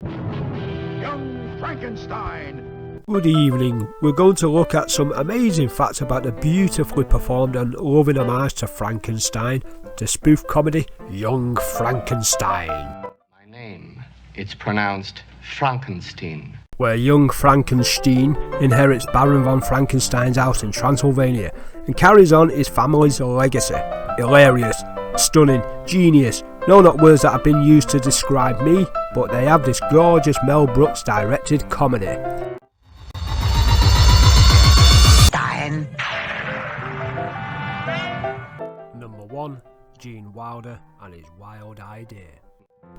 Young Frankenstein. Good evening. We're going to look at some amazing facts about the beautifully performed and loving homage to Frankenstein, the spoof comedy Young Frankenstein. My name, it's pronounced Frankenstein. Where young Frankenstein inherits Baron von Frankenstein's house in Transylvania and carries on his family's legacy. Hilarious, stunning, genius. No, not words that have been used to describe me, but they have this gorgeous Mel Brooks directed comedy. Number 1. Gene Wilder and his wild idea.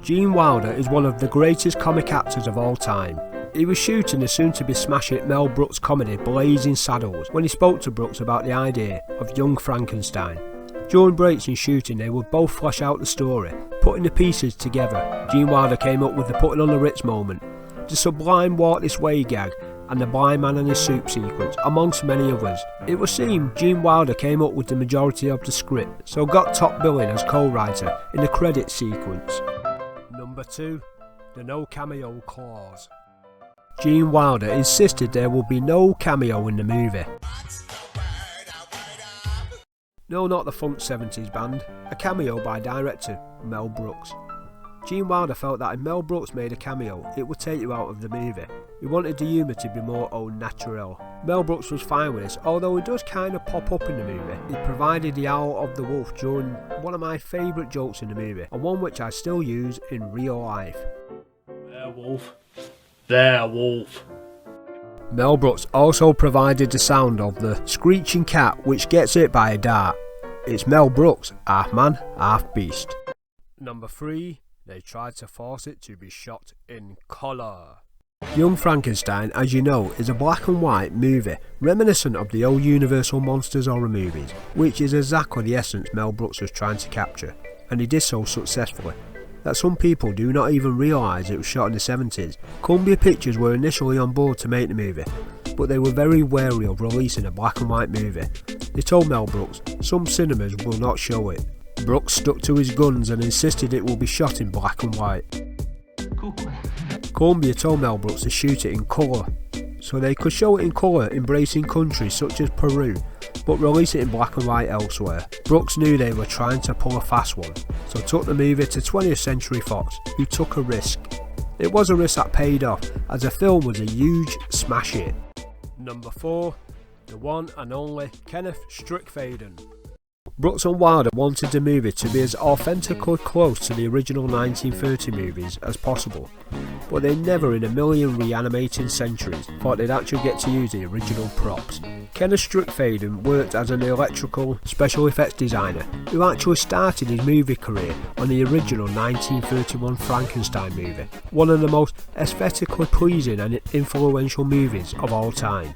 Gene Wilder is one of the greatest comic actors of all time. He was shooting the soon-to-be smash-hit Mel Brooks comedy Blazing Saddles when he spoke to Brooks about the idea of Young Frankenstein. During breaks in shooting, they would both flesh out the story, putting the pieces together. Gene Wilder came up with the putting on the Ritz moment, the sublime walk this way gag, and the blind man and his soup sequence, amongst many others. It would seem Gene Wilder came up with the majority of the script, so got top billing as co-writer in the credits sequence. Number 2. The no cameo clause. Gene Wilder insisted there will be no cameo in the movie. No, not the funk 70s band, a cameo by director Mel Brooks. Gene Wilder felt that if Mel Brooks made a cameo, it would take you out of the movie. He wanted the humour to be more au naturel. Mel Brooks was fine with this, although he does kind of pop up in the movie. He provided the howl of the wolf during one of my favourite jokes in the movie, and one which I still use in real life. Werewolf. There, wolf. Mel Brooks also provided the sound of the screeching cat which gets hit by a dart. It's Mel Brooks, half man, half beast. Number 3. They tried to force it to be shot in colour. Young Frankenstein, as you know, is a black and white movie reminiscent of the old Universal Monsters horror movies, which is exactly the essence Mel Brooks was trying to capture, and he did so successfully that some people do not even realise it was shot in the 70s. Columbia Pictures were initially on board to make the movie, but they were very wary of releasing a black and white movie. They told Mel Brooks some cinemas will not show it. Brooks stuck to his guns and insisted it will be shot in black and white. Cool. Columbia told Mel Brooks to shoot it in colour, so they could show it in colour embracing countries such as Peru, but release it in black and white elsewhere. Brooks knew they were trying to pull a fast one, so took the movie to 20th Century Fox, who took a risk. It was a risk that paid off, as the film was a huge smash hit. Number 4. The one and only Kenneth Strickfaden. Brooks and Wilder wanted the movie to be as authentically close to the original 1930 movies as possible, but they never in a million reanimating centuries thought they'd actually get to use the original props. Kenneth Strickfaden worked as an electrical special effects designer who actually started his movie career on the original 1931 Frankenstein movie, one of the most aesthetically pleasing and influential movies of all time.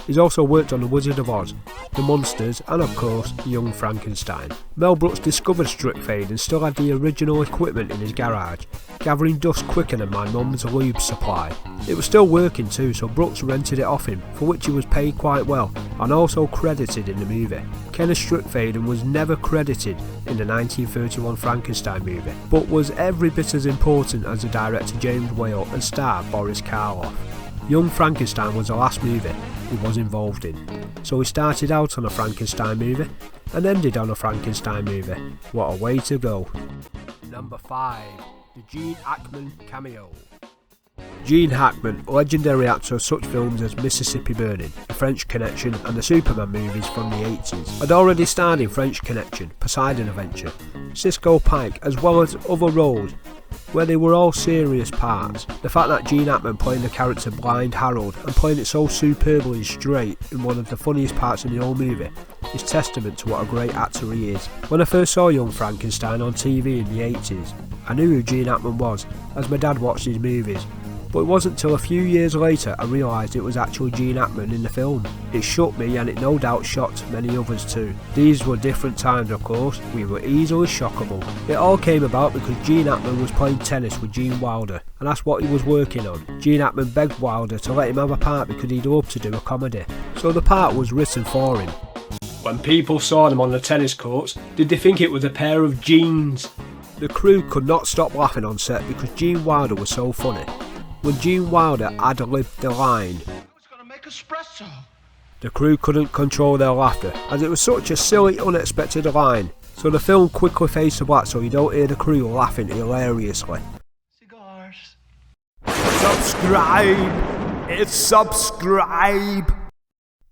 He's also worked on The Wizard of Oz, The Munsters and of course Young Frankenstein. Mel Brooks discovered Strickfaden and still had the original equipment in his garage, gathering dust quicker than my mum's LIBS supply. It was still working too, so Brooks rented it off him, for which he was paid quite well and also credited in the movie. Kenneth Strickfaden was never credited in the 1931 Frankenstein movie, but was every bit as important as the director James Whale and star Boris Karloff. Young Frankenstein was the last movie he was involved in, so he started out on a Frankenstein movie and ended on a Frankenstein movie. What a way to go. Number 5. The Gene Hackman cameo. Gene Hackman, legendary actor of such films as Mississippi Burning, The French Connection and the Superman movies from the 80s, had already starred in French Connection, Poseidon Adventure, Cisco Pike, as well as other roles where they were all serious parts. The fact that Gene Hackman playing the character Blind Harold and playing it so superbly and straight in one of the funniest parts in the whole movie is testament to what a great actor he is. When I first saw Young Frankenstein on TV in the 80s, I knew who Gene Hackman was, as my dad watched his movies, but it wasn't till a few years later I realised it was actually Gene Hackman in the film. It shook me, and it no doubt shocked many others too. These were different times, of course. We were easily shockable. It all came about because Gene Hackman was playing tennis with Gene Wilder, and that's what he was working on. Gene Hackman begged Wilder to let him have a part because he'd love to do a comedy, so the part was written for him. When people saw them on the tennis courts, did they think it was a pair of jeans? The crew could not stop laughing on set because Gene Wilder was so funny. when Gene Wilder ad-libbed the line. The crew couldn't control their laughter, as it was such a silly, unexpected line, so the film quickly fades to black so you don't hear the crew laughing hilariously. Cigars. Subscribe! It's subscribe!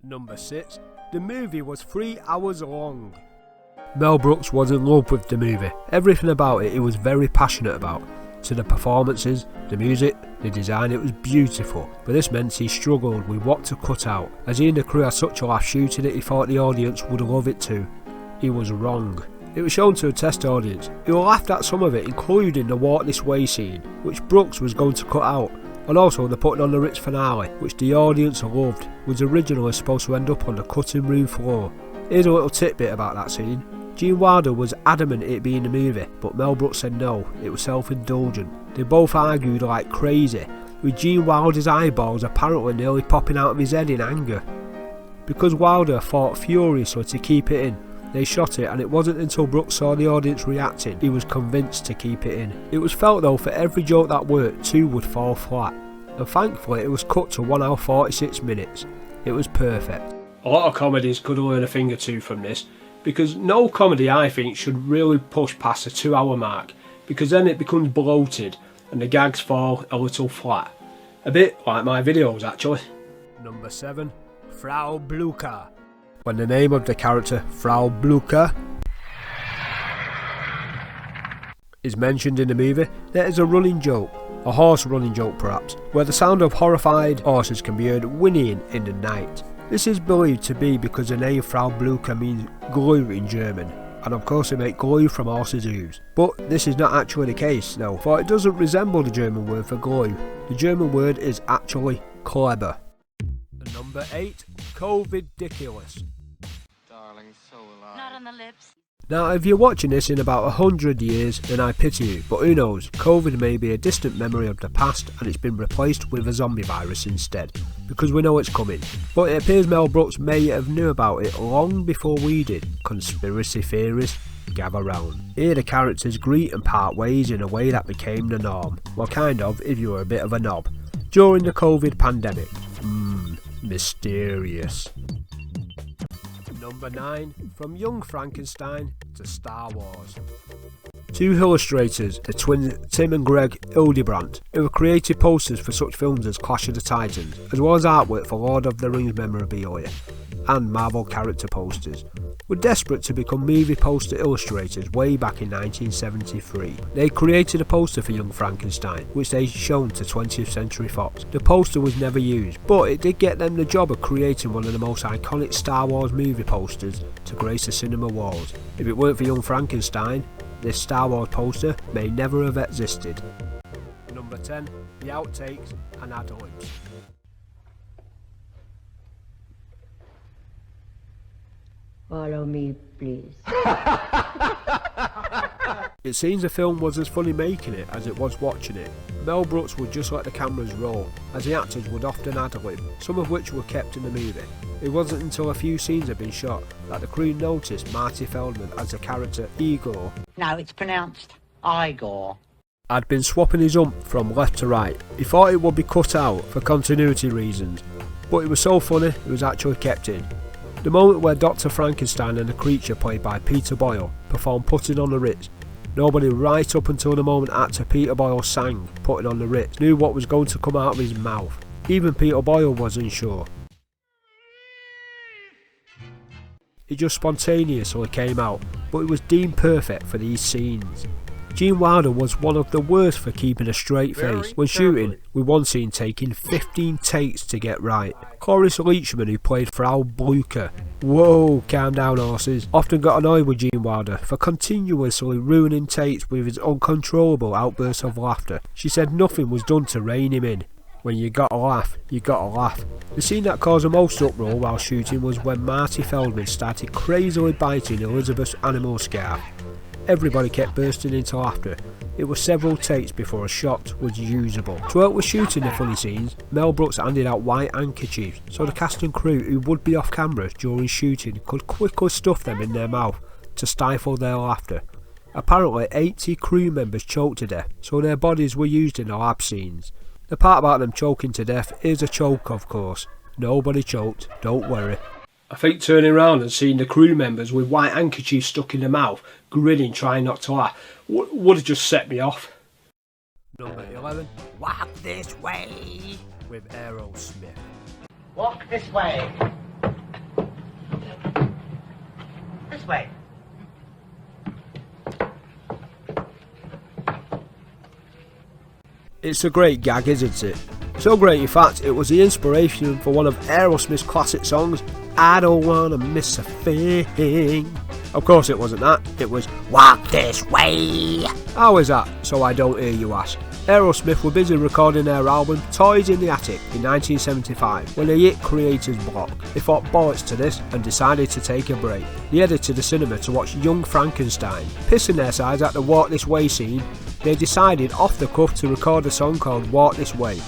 Number 6. The movie was 3 hours long. Mel Brooks was in love with the movie. Everything about it he was very passionate about. To the performances, the music, the design, it was beautiful, but this meant he struggled with what to cut out. As he and the crew had such a laugh shooting it, he thought the audience would love it too. He was wrong. It was shown to a test audience, who laughed at some of it, including the Walk This Way scene, which Brooks was going to cut out, and also the Putting on the Ritz finale, which the audience loved, was originally supposed to end up on the cutting room floor. Here's a little tidbit about that scene. Gene Wilder was adamant it being the movie, but Mel Brooks said no, it was self-indulgent. They both argued like crazy, with Gene Wilder's eyeballs apparently nearly popping out of his head in anger. Because Wilder fought furiously to keep it in, they shot it, and it wasn't until Brooks saw the audience reacting he was convinced to keep it in. It was felt though for every joke that worked, 2 would fall flat, and thankfully it was cut to 1 hour 46 minutes. It was perfect. A lot of comedies could learn a thing or two from this, because no comedy I think should really push past the 2 hour mark, because then it becomes bloated and the gags fall a little flat. A bit like my videos actually. Number 7. Frau BLUCHER. When the name of the character Frau BLUCHER is mentioned in the movie, there is a running joke, a horse running joke perhaps, where the sound of horrified horses can be heard whinnying in the night. This is believed to be because the name Frau BLUCHER means glue in German, and of course they make glue from horses' hooves. But this is not actually the case though, for it doesn't resemble the German word for glue. The German word is actually clever. Number 8. COVID-DICULOUS. Darling, so alive. Not on the lips. Now if you're watching this in about 100 years, then I pity you, but who knows, COVID may be a distant memory of the past and it's been replaced with a zombie virus instead, because we know it's coming. But it appears Mel Brooks may have knew about it long before we did. Conspiracy theories, gather round. Here the characters greet and part ways in a way that became the norm, well kind of if you were a bit of a knob, during the COVID pandemic. Mysterious. Number 9. From Young Frankenstein to Star Wars. 2 illustrators, the twins Tim and Greg Hildebrandt, who have created posters for such films as Clash of the Titans, as well as artwork for Lord of the Rings memorabilia and Marvel character posters, were desperate to become movie poster illustrators way back in 1973. They created a poster for Young Frankenstein, which they shown to 20th Century Fox. The poster was never used, but it did get them the job of creating one of the most iconic Star Wars movie posters to grace the cinema walls. If it weren't for Young Frankenstein, this Star Wars poster may never have existed. Number 10. The outtakes and ad-libs. Follow me, please. It seems the film was as funny making it as it was watching it. Mel Brooks would just let the cameras roll, as the actors would often ad-lib, some of which were kept in the movie. It wasn't until a few scenes had been shot that the crew noticed Marty Feldman as the character Igor. No, it's pronounced Igor. Had been swapping his ump from left to right. He thought it would be cut out for continuity reasons, but it was so funny it was actually kept in. The moment where Dr. Frankenstein and the creature played by Peter Boyle performed Putting on the Ritz, nobody right up until the moment actor Peter Boyle sang Putting on the Ritz knew what was going to come out of his mouth. Even Peter Boyle wasn't sure. It just spontaneously came out, but it was deemed perfect for these scenes. Gene Wilder was one of the worst for keeping a straight face when shooting, with one scene taking 15 takes to get right. Cloris Leachman, who played Frau BLUCHER, whoa, calm down horses, often got annoyed with Gene Wilder for continuously ruining takes with his uncontrollable outbursts of laughter. She said nothing was done to rein him in. When you gotta laugh, you gotta laugh. The scene that caused the most uproar while shooting was when Marty Feldman started crazily biting Elizabeth's animal scarf. Everybody kept bursting into laughter. It was several takes before a shot was usable. Throughout with shooting the funny scenes, Mel Brooks handed out white handkerchiefs so the cast and crew who would be off camera during shooting could quickly stuff them in their mouth to stifle their laughter. Apparently 80 crew members choked to death, so their bodies were used in the lab scenes. The part about them choking to death is a joke, of course. Nobody choked, don't worry. I think turning around and seeing the crew members with white handkerchiefs stuck in their mouth, grinning, trying not to laugh, would have just set me off. Number 11, Walk This Way, with AEROSMITH. Walk this way. This way. It's a great gag, isn't it? So great, in fact, it was the inspiration for one of AEROSMITH's classic songs, I Don't Wanna Miss a Thing. Of course it wasn't that, it was Walk This Way. How is that, so I don't hear you ask? AEROSMITH were busy recording their album Toys in the Attic in 1975 when they hit creator's block. They thought bollocks to this and decided to take a break. They headed to the cinema to watch Young Frankenstein. Pissing their sides at the Walk This Way scene, they decided off the cuff to record a song called Walk This Way.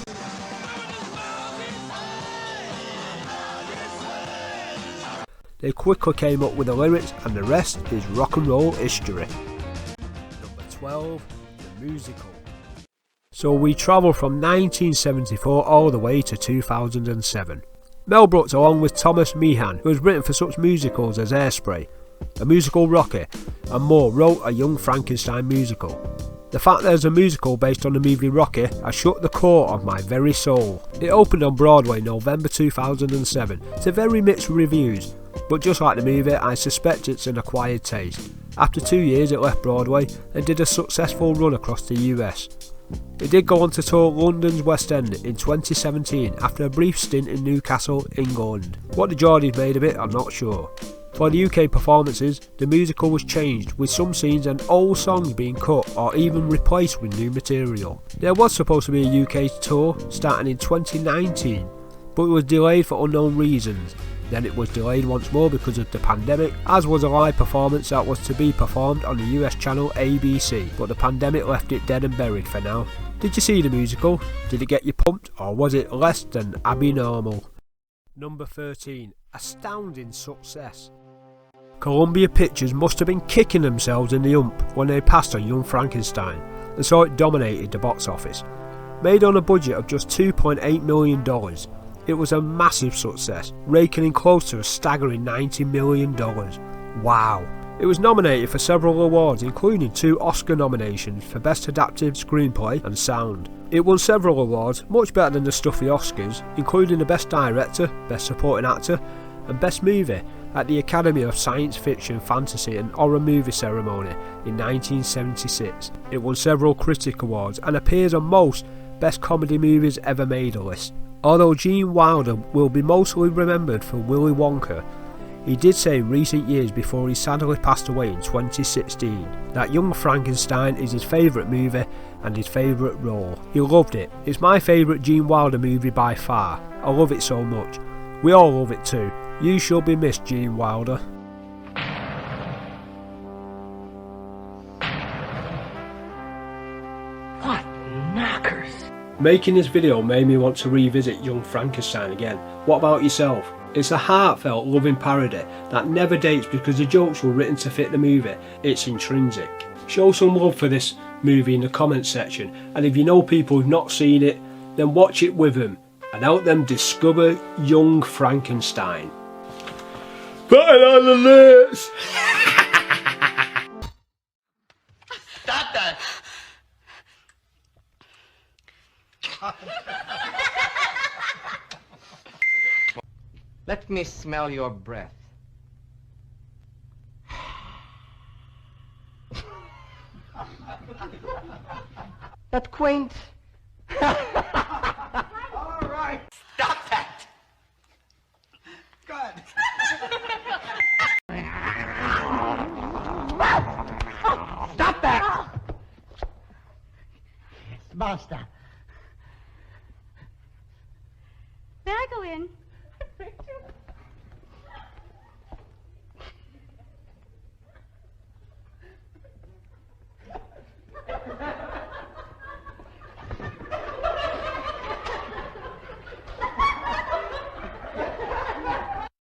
They quickly came up with the lyrics and the rest is rock and roll history. Number 12, the musical. So we travel from 1974 all the way to 2007. Mel Brooks, along with Thomas Meehan, who has written for such musicals as Hairspray, A Musical Rocky and more, wrote a Young Frankenstein musical. The fact there's a musical based on the movie Rocky has shook the core of my very soul. It opened on Broadway November 2007 to very mixed reviews, but just like the movie, I suspect it's an acquired taste. After 2 years it left Broadway and did a successful run across the US. It did go on to tour London's West End in 2017 after a brief stint in Newcastle, England. What the Geordies made of it, I'm not sure. For the UK performances, the musical was changed, with some scenes and old songs being cut or even replaced with new material. There was supposed to be a UK tour starting in 2019, but it was delayed for unknown reasons. Then it was delayed once more because of the pandemic, as was a live performance that was to be performed on the US channel ABC, but the pandemic left it dead and buried for now. Did you see the musical? Did it get you pumped, or was it less than abnormal? Number 13, astounding success. Columbia Pictures must have been kicking themselves in the ump when they passed on Young Frankenstein, and so it dominated the box office. Made on a budget of just $2.8 million, it was a massive success, raking in close to a staggering $90 million. Wow! It was nominated for several awards, including 2 Oscar nominations for Best Adapted Screenplay and Sound. It won several awards, much better than the stuffy Oscars, including the Best Director, Best Supporting Actor and Best Movie at the Academy of Science Fiction, Fantasy and Horror Movie Ceremony in 1976. It won several critic awards and appears on most Best Comedy Movies Ever Made list. Although Gene Wilder will be mostly remembered for Willy Wonka, he did say in recent years before he sadly passed away in 2016 that Young Frankenstein is his favourite movie and his favourite role. He loved it. It's my favourite Gene Wilder movie by far. I love it so much. We all love it too. You shall be missed, Gene Wilder. What knockers? Making this video made me want to revisit Young Frankenstein again. What about yourself? It's a heartfelt, loving parody that never dates because the jokes were written to fit the movie. It's intrinsic. Show some love for this movie in the comments section, and if you know people who've not seen it, then watch it with them and help them discover Young Frankenstein. Put it on the list! Stop that! Let me smell your breath. That quaint. All right. Stop that! Good. Stop that! Basta.